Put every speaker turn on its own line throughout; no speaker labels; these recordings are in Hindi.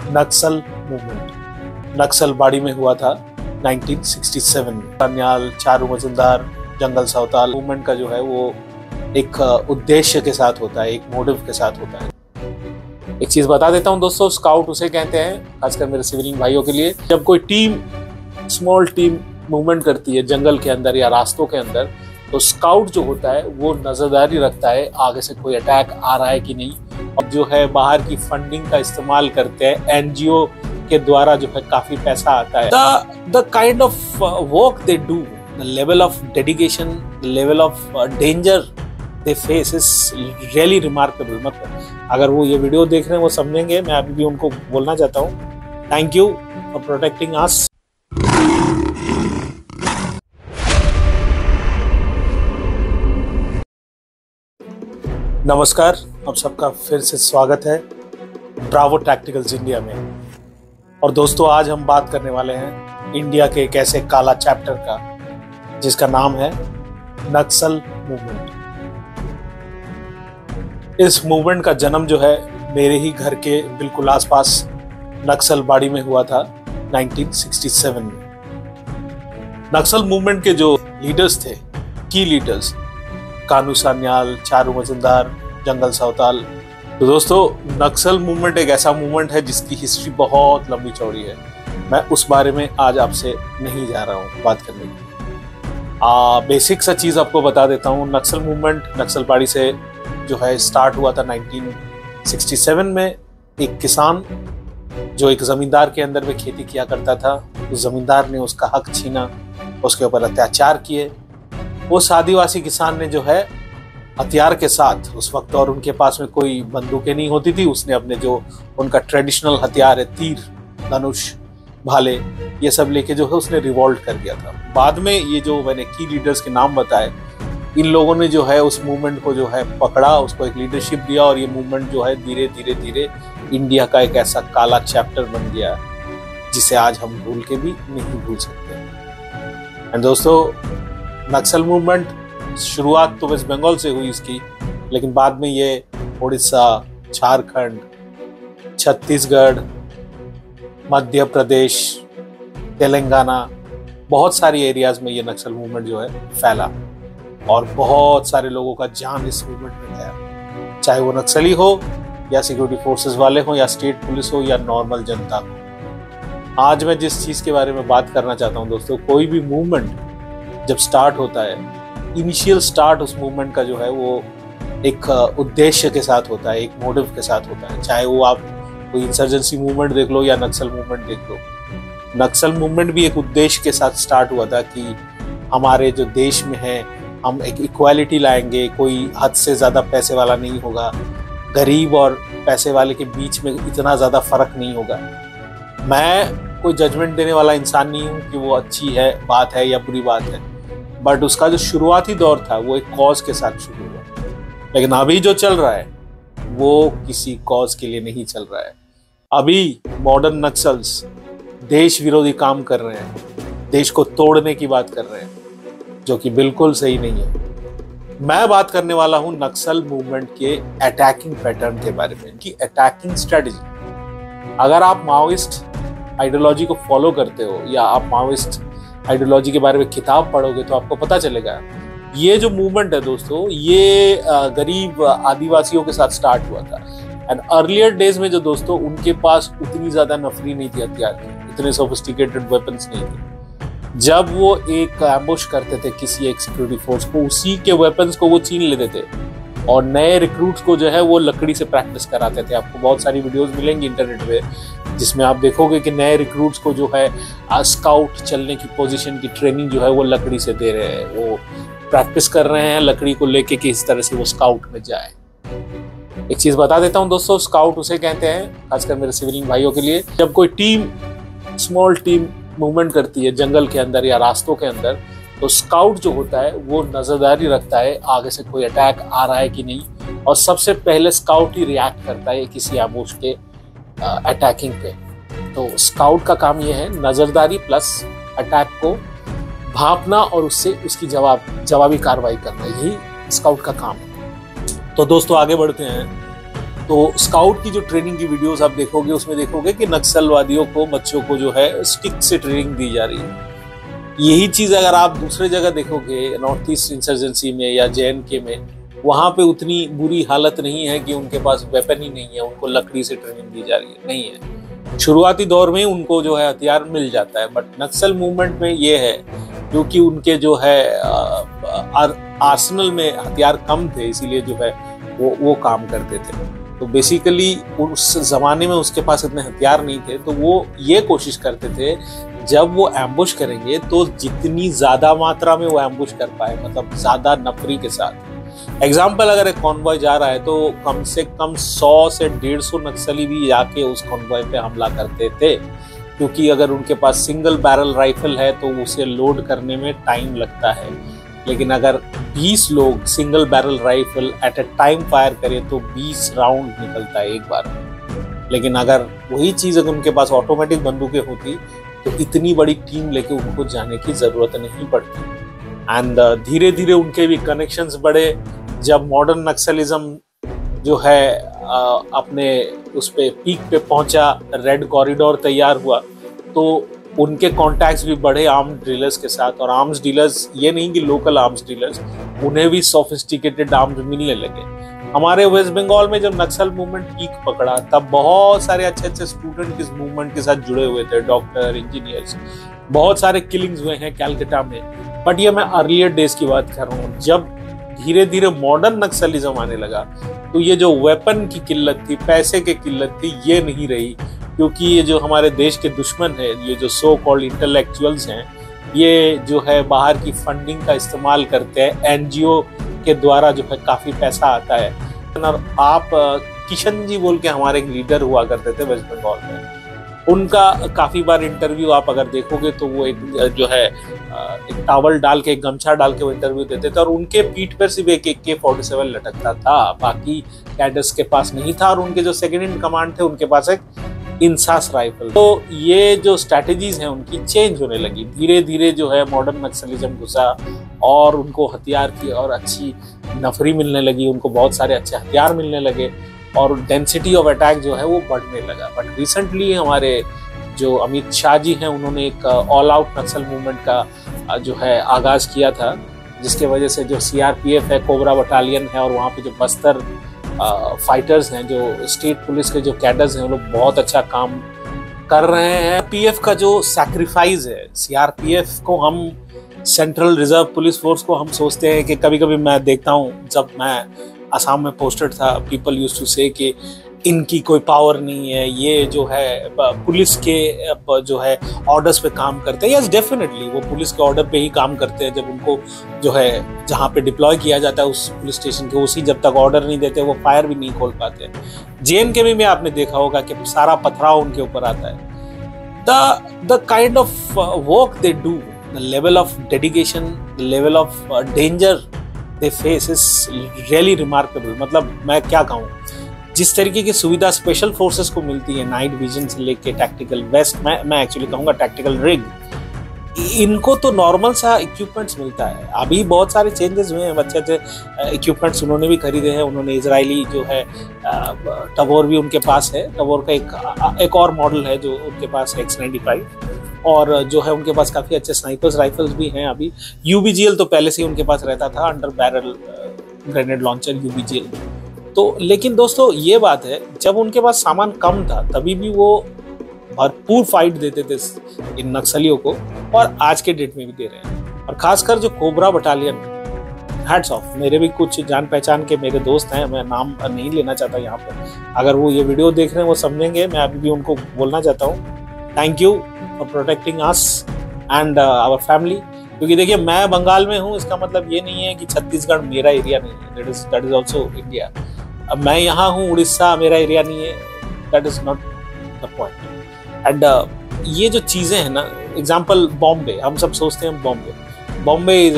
नक्सल मूवमेंट नक्सलबाड़ी में हुआ था 1967 में। सन्याल, चारू मजुमदार, जंगल सौताल मूवमेंट का जो है वो एक उद्देश्य के साथ होता है, एक मोटिव के साथ होता है। एक चीज बता देता हूँ दोस्तों, स्काउट उसे कहते हैं, खासकर मेरे सिविलियन भाइयों के लिए, जब कोई टीम, स्मॉल टीम मूवमेंट करती है जंगल के अंदर या रास्तों के अंदर, तो स्काउट जो होता है वो नजरदारी रखता है आगे से कोई अटैक आ रहा है कि नहीं, और जो है बाहर की फंडिंग का इस्तेमाल करते हैं। एनजीओ के द्वारा जो है काफी पैसा आता है। The kind of work they do, the level of dedication, the level of danger they face is really remarkable. मतलब अगर वो ये वीडियो देख रहे हैं वो समझेंगे। मैं अभी भी उनको बोलना चाहता हूँ, थैंक यू फॉर प्रोटेक्टिंग अस। नमस्कार, आप सबका फिर से स्वागत है ब्रावो टैक्टिकल्स इंडिया में। और दोस्तों, आज हम बात करने वाले हैं इंडिया के एक ऐसे काला चैप्टर का जिसका नाम है नक्सल मूवमेंट। इस मूवमेंट का जन्म जो है मेरे ही घर के बिल्कुल आसपास नक्सलबाड़ी में हुआ था 1967 में। नक्सल मूवमेंट के जो लीडर्स थे, की लीडर्स, कानू सान्याल, चारू मजुमदार, जंगल सौताल। तो दोस्तों, नक्सल मूवमेंट एक ऐसा मूवमेंट है जिसकी हिस्ट्री बहुत लंबी चौड़ी है। मैं उस बारे में आज आपसे नहीं जा रहा हूँ बात करने की। बेसिक सा चीज आपको बता देता हूँ। नक्सल मूवमेंट नक्सलबाड़ी से जो है स्टार्ट हुआ था 1967 में। एक किसान जो एक जमींदार के अंदर में खेती किया करता था, उस जमींदार ने उसका हक छीना, उसके ऊपर अत्याचार किए। उस आदिवासी किसान ने जो है हथियार के साथ उस वक्त, और उनके पास में कोई बंदूकें नहीं होती थी, उसने अपने जो उनका ट्रेडिशनल हथियार है, तीर, धनुष, भाले, ये सब लेके जो है उसने रिवॉल्ट कर दिया था। बाद में ये जो मैंने की लीडर्स के नाम बताए, इन लोगों ने जो है उस मूवमेंट को जो है पकड़ा, उसको एक लीडरशिप दिया, और ये मूवमेंट जो है धीरे धीरे धीरे इंडिया का एक ऐसा काला चैप्टर बन गया जिसे आज हम भूल के भी नहीं भूल सकते। एंड दोस्तों, नक्सल मूवमेंट शुरुआत तो वेस्ट बंगाल से हुई इसकी, लेकिन बाद में ये उड़ीसा, झारखंड, छत्तीसगढ़, मध्य प्रदेश, तेलंगाना, बहुत सारी एरियाज में ये नक्सल मूवमेंट जो है फैला, और बहुत सारे लोगों का जान इस मूवमेंट में गया, चाहे वो नक्सली हो या सिक्योरिटी फोर्सेस वाले हो या स्टेट पुलिस हो या नॉर्मल जनता हो। आज मैं जिस चीज के बारे में बात करना चाहता हूँ दोस्तों, कोई भी मूवमेंट जब स्टार्ट होता है, इनिशियल स्टार्ट उस मूवमेंट का जो है वो एक उद्देश्य के साथ होता है, एक मोटिव के साथ होता है। चाहे वो आप कोई इंसर्जेंसी मूवमेंट देख लो या नक्सल मूवमेंट देख लो। नक्सल मूवमेंट भी एक उद्देश्य के साथ स्टार्ट हुआ था कि हमारे जो देश में है, हम एक इक्वालिटी लाएंगे, कोई हद से ज़्यादा पैसे वाला नहीं होगा, गरीब और पैसे वाले के बीच में इतना ज़्यादा फर्क नहीं होगा। मैं कोई जजमेंट देने वाला इंसान नहीं हूँ कि वो अच्छी है बात है या बुरी बात है, बट उसका जो शुरुआती दौर था वो एक कॉज के साथ शुरू हुआ। लेकिन अभी जो चल रहा है वो किसी कॉज के लिए नहीं चल रहा है। अभी मॉडर्न नक्सल्स देश विरोधी काम कर रहे हैं, देश को तोड़ने की बात कर रहे हैं, जो कि बिल्कुल सही नहीं है। मैं बात करने वाला हूं नक्सल मूवमेंट के अटैकिंग पैटर्न के बारे में, कि अटैकिंग स्ट्रेटजी। अगर आप माओइस्ट आइडियोलॉजी को फॉलो करते हो या आप माओइस्ट आइडियोलॉजी के बारे में किताब पढ़ोगे तो आपको पता चलेगा ये जो मूवमेंट है दोस्तों, ये गरीब आदिवासियों के साथ स्टार्ट हुआ था। एंड अर्लियर डेज में जो दोस्तों, उनके पास उतनी ज्यादा नफरी नहीं थी हथियार की, इतने सोफिस्टिकेटेड वेपन्स नहीं थे। जब वो एक एम्बुश करते थे किसी एक सिक्योरिटी फोर्स को, उसी के वेपन्स को वो छीन लेते थे, और नए रिक्रूट्स को जो है वो लकड़ी से प्रैक्टिस कराते थे। आपको बहुत सारी वीडियोस मिलेंगी इंटरनेट पे जिसमें आप देखोगे कि नए रिक्रूट्स को जो है स्काउट चलने की पोजीशन की ट्रेनिंग जो है वो लकड़ी से दे रहे हैं, वो प्रैक्टिस कर रहे हैं लकड़ी को लेके कि इस तरह से वो स्काउट में जाए। एक चीज बता देता हूँ दोस्तों, स्काउट उसे कहते हैं, खासकर मेरे सिविलियन भाइयों के लिए, जब कोई टीम, स्मॉल टीम मूवमेंट करती है जंगल के अंदर या रास्तों के अंदर, तो स्काउट जो होता है वो नजरदारी रखता है आगे से कोई अटैक आ रहा है कि नहीं, और सबसे पहले स्काउट ही रिएक्ट करता है किसी एम्बुश के अटैकिंग पे। तो स्काउट का काम ये है, नजरदारी प्लस अटैक को भांपना और उससे उसकी जवाबी कार्रवाई करना, यही स्काउट का काम है। तो दोस्तों आगे बढ़ते हैं। तो स्काउट की जो ट्रेनिंग की वीडियोस आप देखोगे उसमें देखोगे कि नक्सलवादियों को, बच्चों को जो है स्टिक से ट्रेनिंग दी जा रही है। यही चीज अगर आप दूसरे जगह देखोगे, नॉर्थ ईस्ट इंसर्जेंसी में या JNK में, वहां पे उतनी बुरी हालत नहीं है कि उनके पास वेपन ही नहीं है, उनको लकड़ी से ट्रेनिंग दी जा रही है, नहीं है। शुरुआती दौर में उनको जो है हथियार मिल जाता है, बट नक्सल मूवमेंट में ये है क्योंकि उनके जो है आर्सेनल में हथियार कम थे, इसीलिए जो है वो काम करते थे। तो बेसिकली उस जमाने में उसके पास इतने हथियार नहीं थे, तो वो ये कोशिश करते थे जब वो एम्बुश करेंगे तो जितनी ज्यादा मात्रा में वो एम्बुश कर पाए, मतलब ज्यादा नफरी के साथ। एग्जाम्पल, अगर एक कॉन्वॉय जा रहा है तो कम से कम 100 से 150 नक्सली भी जाके उस कॉन्वॉय पे हमला करते थे, क्योंकि अगर उनके पास सिंगल बैरल राइफल है तो उसे लोड करने में टाइम लगता है। लेकिन अगर 20 लोग single barrel rifle at a time fire करें तो 20 राउंड निकलता है एक बार में। लेकिन अगर वही चीज अगर उनके पास ऑटोमेटिक बंदूकें होती तो इतनी बड़ी टीम लेके उनको जाने की जरूरत नहीं पड़ती। एंड धीरे धीरे उनके भी कनेक्शंस बढ़े। जब मॉडर्न नक्सलिज्म जो है अपने उस पे पीक पे पहुंचा, रेड कॉरिडोर तैयार हुआ, तो उनके कॉन्टैक्ट्स भी बढ़े आर्म्स डीलर्स के साथ। और आर्म्स डीलर्स ये नहीं कि लोकल आर्म्स डीलर्स, उन्हें भी सोफिस्टिकेटेड आर्म्स मिलने लगे। हमारे वेस्ट बंगाल में जब नक्सल मूवमेंट पीक पकड़ा तब बहुत सारे अच्छे अच्छे स्टूडेंट इस मूवमेंट के साथ जुड़े हुए थे, डॉक्टर, इंजीनियर्स, बहुत सारे किलिंग्स हुए हैं कैलकाटा में। बट ये मैं अर्लियर डेज की बात कर रहा हूँ। जब धीरे धीरे मॉडर्न नक्सलिज्म आने लगा तो ये जो वेपन की किल्लत थी, पैसे की किल्लत थी, ये नहीं रही, क्योंकि ये जो हमारे देश के दुश्मन है, ये जो सो कॉल्ड इंटेलेक्चुअल्स हैं, ये जो है बाहर की फंडिंग का इस्तेमाल करते हैं। NGO के द्वारा जो है काफी पैसा आता है। और आप किशन जी बोल के हमारे एक लीडर हुआ करते थे वेस्ट बंगाल में, उनका काफी बार इंटरव्यू आप अगर देखोगे तो वो एक जो है एक टावल डाल के, एक गमछा डाल के वो इंटरव्यू देते थे, और उनके पीठ पर सिर्फ एक AK-47 लटकता था, बाकी कैडर्स के पास नहीं था। और उनके जो सेकेंड इन कमांड थे उनके पास एक इंसास राइफल। तो ये जो स्ट्रैटेजीज हैं उनकी चेंज होने लगी। धीरे धीरे जो है मॉडर्न नक्सलिज्म घुसा और उनको हथियार की और अच्छी नफरी मिलने लगी, उनको बहुत सारे अच्छे हथियार मिलने लगे और डेंसिटी ऑफ अटैक जो है वो बढ़ने लगा। बट रिसेंटली हमारे जो अमित शाह जी हैं, उन्होंने एक ऑल आउट नक्सल मूवमेंट का जो है आगाज किया था, जिसके वजह से जो CRPF है, कोबरा बटालियन है, और वहाँ पे जो बस्तर फाइटर्स हैं, जो स्टेट पुलिस के जो कैडर्स हैं, वो लोग बहुत अच्छा काम कर रहे हैं। PF का जो सैक्रिफाइस है, CRPF को हम सेंट्रल रिजर्व पुलिस फोर्स को हम सोचते हैं कि कभी कभी मैं देखता हूँ, जब मैं असम में पोस्टेड था, पीपल यूज्ड टू से कि इनकी कोई पावर नहीं है, ये जो है पुलिस के जो है ऑर्डर्स पे काम करते हैं। यस, डेफिनेटली वो पुलिस के ऑर्डर पे ही काम करते हैं। जब उनको जो है जहाँ पे डिप्लॉय किया जाता है उस पुलिस स्टेशन के, उसी जब तक ऑर्डर नहीं देते वो फायर भी नहीं खोल पाते। JNK में आपने देखा होगा कि सारा पथराव उनके ऊपर आता है। The kind of work they do, the level of dedication, the level of danger they face is really remarkable। मतलब मैं क्या कहूँ, जिस तरीके की सुविधा स्पेशल फोर्सेस को मिलती है, नाइट विजन से लेके टैक्टिकल वेस्ट, मैं एक्चुअली कहूँगा टैक्टिकल रिग, इनको तो नॉर्मल सा इक्विपमेंट्स मिलता है। अभी बहुत सारे चेंजेस हुए हैं, अच्छे अच्छे इक्विपमेंट्स उन्होंने भी खरीदे हैं। उन्होंने इजरायली जो है टबोर भी उनके पास है, टबोर का एक और मॉडल है जो उनके पास है, X95, और जो है उनके पास काफ़ी अच्छे स्नाइपर्स राइफल्स भी हैं। अभी UBGL तो पहले से ही उनके पास रहता था, under barrel grenade launcher UBGL। तो लेकिन दोस्तों ये बात है, जब उनके पास सामान कम था तभी भी वो भरपूर फाइट देते थे इन नक्सलियों को, और आज के डेट में भी दे रहे हैं। और खासकर जो कोबरा बटालियन, हैट्स ऑफ। मेरे भी कुछ जान पहचान के मेरे दोस्त हैं, मैं नाम नहीं लेना चाहता यहाँ पर, अगर वो ये वीडियो देख रहे हैं वो समझेंगे। मैं अभी भी उनको बोलना चाहता हूँ, thank you for protecting us and our family. क्योंकि देखिए, मैं बंगाल में हूँ, इसका मतलब ये नहीं है कि छत्तीसगढ़ मेरा एरिया नहीं है, दैट इज ऑल्सो इंडिया। अब मैं यहाँ हूँ, उड़ीसा मेरा एरिया नहीं है, that is not the point. And ये जो चीज़ें हैं ना, एग्जाम्पल बॉम्बे, हम सब सोचते हैं Bombay is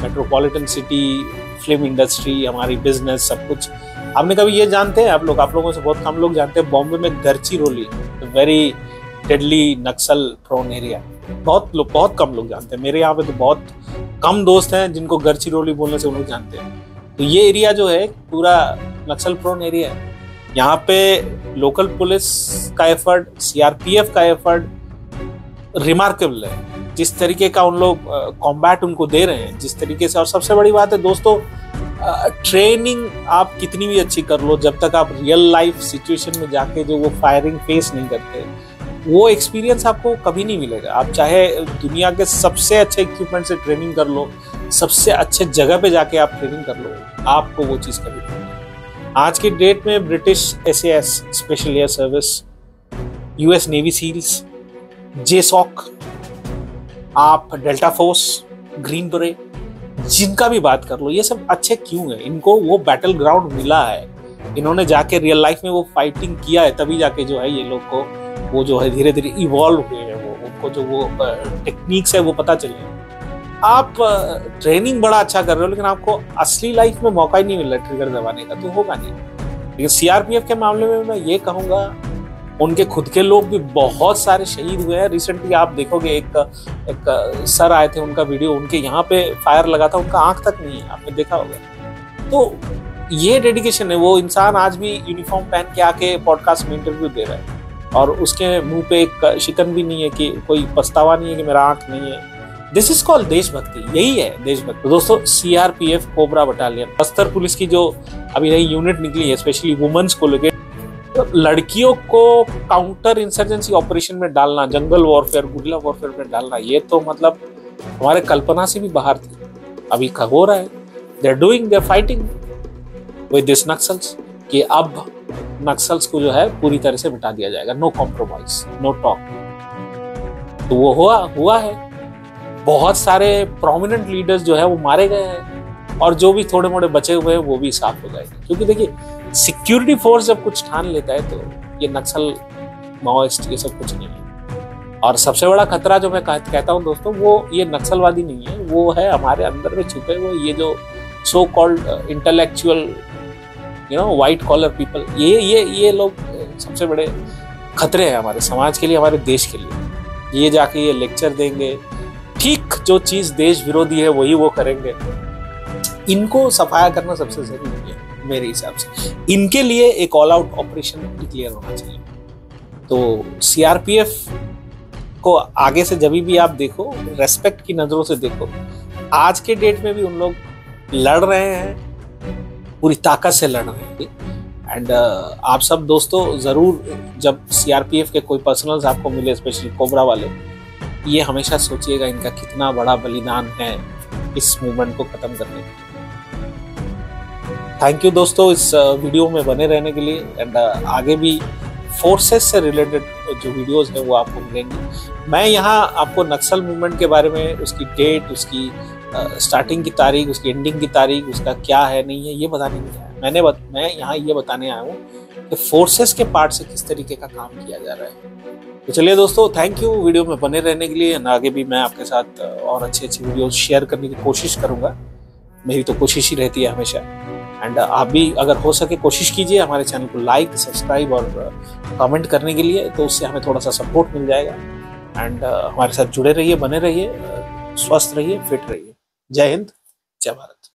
metropolitan city, film industry, हमारी बिजनेस, सब कुछ। आपने कभी ये जानते हैं, आप लोगों से बहुत कम लोग जानते हैं, बॉम्बे में गढ़चिरौली, वेरी डेडली नक्सल प्रोन एरिया, बहुत कम लोग जानते हैं। मेरे यहाँ पे तो बहुत कम दोस्त हैं जिनको गढ़चिरौली बोलने से उन लोग जानते हैं। तो ये एरिया जो है पूरा नक्सल प्रोन एरिया है। यहाँ पे लोकल पुलिस का एफर्ट, सीआरपीएफ का एफर्ट रिमार्केबल है। जिस तरीके का उन लोग कॉम्बैट उनको दे रहे हैं, जिस तरीके से, और सबसे बड़ी बात है दोस्तों, ट्रेनिंग आप कितनी भी अच्छी कर लो, जब तक आप रियल लाइफ सिचुएशन में जाके जो वो फायरिंग फेस नहीं करते, वो एक्सपीरियंस आपको कभी नहीं मिलेगा। आप चाहे दुनिया के सबसे अच्छे इक्विपमेंट से ट्रेनिंग कर लो, सबसे अच्छे जगह पे जाके आप ट्रेनिंग कर लो, आपको वो चीज़ कभी नहीं मिलेगी। आज की डेट में British SAS special air service, US navy seals, JSOC, आप डेल्टा फोर्स, ग्रीन बरेट, जिनका भी बात कर लो, ये सब अच्छे क्यों है? इनको वो बैटल ग्राउंड मिला है, इन्होंने जाके रियल लाइफ में वो फाइटिंग किया है, तभी जाके जो है ये लोग को वो जो है धीरे धीरे इवॉल्व हुए हैं, वो उनको जो वो टेक्निक्स है वो पता चले। आप ट्रेनिंग बड़ा अच्छा कर रहे हो, लेकिन आपको असली लाइफ में मौका ही नहीं मिल रहा ट्रिगर दबाने का, तो होगा नहीं। लेकिन सीआरपीएफ के मामले में मैं ये कहूँगा, उनके खुद के लोग भी बहुत सारे शहीद हुए हैं। रिसेंटली आप देखोगे एक सर आए थे, उनका वीडियो, उनके यहाँ पे फायर लगा था, उनका आंख तक नहीं है, आपने देखा होगा। तो ये डेडिकेशन है। वो इंसान आज भी यूनिफॉर्म पहन के आके पॉडकास्ट में इंटरव्यू दे रहा है और उसके मुंह पे एक शिकन भी नहीं है, कि कोई पछतावा नहीं है कि मेरा आंख नहीं है। दिस इज कॉल्ड देशभक्ति, यही है देशभक्ति। तो दोस्तों, CRPF cobra battalion, Bastar police की जो अभी नई यूनिट निकली है, स्पेशली वुमेन्स को लेकर, लड़कियों को काउंटर इंसर्जेंसी ऑपरेशन में डालना, जंगल वॉरफेयर, गुरिल्ला वॉरफेयर में डालना, ये तो मतलब हमारे कल्पना से भी बाहर थी। अभी हो रहा है, they are doing, they are fighting with this Naxals, कि अब नक्सल्स को जो है पूरी तरह से मिटा दिया जाएगा, नो कॉम्प्रोमाइज, नो टॉक। तो वो हुआ है। बहुत सारे प्रोमिनेंट लीडर्स जो है वो मारे गए हैं, और जो भी थोड़े मोड़े बचे हुए हैं वो भी साफ हो जाएंगे। क्योंकि देखिए, सिक्योरिटी फोर्स जब कुछ ठान लेता है, तो ये नक्सल, माओइस्ट, ये सब कुछ नहीं है। और सबसे बड़ा खतरा जो मैं कहता हूँ दोस्तों, वो ये नक्सलवादी नहीं है, वो है हमारे अंदर में छुपे हुए ये जो so called intellectual, white collar people, ये लोग सबसे बड़े खतरे हैं हमारे समाज के लिए, हमारे देश के लिए। ये जाके ये लेक्चर देंगे, ठीक जो चीज देश विरोधी है वही वो करेंगे। इनको सफाया करना सबसे जरूरी है मेरे हिसाब से। इनके लिए एक ऑल आउट ऑपरेशन डिक्लेयर होना चाहिए। तो सीआरपीएफ को आगे से जब भी आप देखो, रेस्पेक्ट की नजरों से देखो। आज के डेट में भी उन लोग लड़ रहे हैं, पूरी ताकत से लड़ रहे हैं। एंड आप सब दोस्तों जरूर, जब सीआरपीएफ के कोई पर्सनल्स आपको मिले, स्पेशली कोबरा वाले, ये हमेशा सोचिएगा इनका कितना बड़ा बलिदान है इस मूवमेंट को खत्म करने के लिए। थैंक यू दोस्तों इस वीडियो में बने रहने के लिए। एंड आगे भी फोर्सेस से रिलेटेड जो वीडियोस हैं वो आपको मिलेंगी। मैं यहाँ आपको नक्सल मूवमेंट के बारे में, उसकी डेट, उसकी स्टार्टिंग की तारीख, उसकी एंडिंग की तारीख, उसका क्या है नहीं है, ये बताने नहीं आया। मैं यहाँ ये बताने आया हूँ कि फोर्सेस के पार्ट से किस तरीके का काम किया जा रहा है। तो चलिए दोस्तों, थैंक यू वीडियो में बने रहने के लिए। आगे भी मैं आपके साथ और अच्छे वीडियोस शेयर करने की कोशिश करूँगा, मेरी तो कोशिश ही रहती है हमेशा। एंड आप भी अगर हो सके कोशिश कीजिए हमारे चैनल को लाइक, सब्सक्राइब और कमेंट करने के लिए, तो उससे हमें थोड़ा सा सपोर्ट मिल जाएगा। एंड हमारे साथ जुड़े रहिए, बने रहिए, स्वस्थ रहिए, फिट रहिए। जय हिंद, जय भारत।